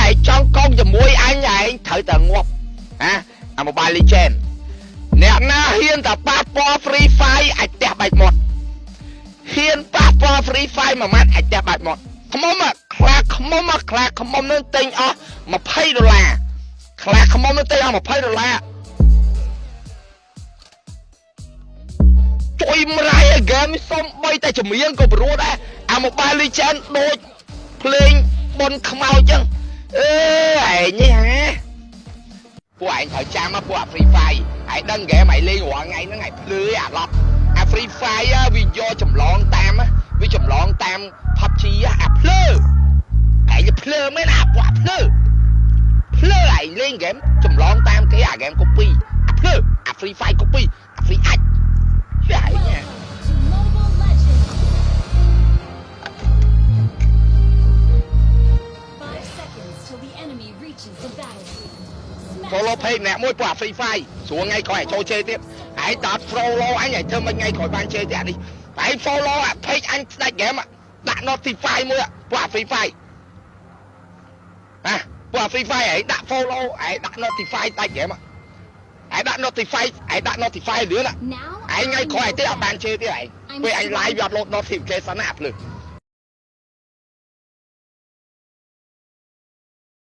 ឯងចង់កងជាមួយអញឯងត្រូវតែងាប់អា Mobile Legend អ្នកណាហ៊ានតែប៉ះពាល់ Free Fire អាចផ្ទះបែកមាត់ហ៊ានប៉ះពាល់ Free Fire មួយម៉ាត់អាចផ្ទះបែកមាត់ខ្មុំខ្លាខ្មុំនឹងទិញអស់$20ខ្លាខ្មុំនឹងទិញអស់$20ជួយម្រាយឲ្យ game សុំបីតែចម្រៀងក៏ព្រោះដែរអា Mobile Legend ដូចភ្លេងបុនខ្មោចចឹងអើឯងនេះហាពួកឯងត្រូវចាំមកពួក Free Fire ឯងដឹង game ឯងលេងរាល់ថ្ងៃហ្នឹងឯងភ្លឺអាឡប់អា Free Fire វាយកចម្លងតាមវាចម្លងតាម PUBG អាភ្លឺឯងភ្លឺមែនអាពួកភ្លឺឯងលេង game ចម្លងតាមគេអា game copy អាភ្លឺអា Free Fire copy អា Free អាចចាឯង follow page អ្នកមួយពួក Free Fire ស្រួលថ្ងៃក្រោយចូលជេរទៀតឯងតើ follow អញឲ្យធ្វើមិនថ្ងៃក្រោយបានជេរទៀតនេះឯង follow អា page អញស្ដាច់ game ដាក់ notify មួយពួក Free Fire ពួក Free Fire ឯងដាក់ follow ឯងដាក់ notify ស្ដាច់ game ឯងដាក់ notify លឿនឯងថ្ងៃក្រោយទៀតអត់បានជេរទៀតឯងពេលឯង live វាអត់ load notification ណាភ្លឺ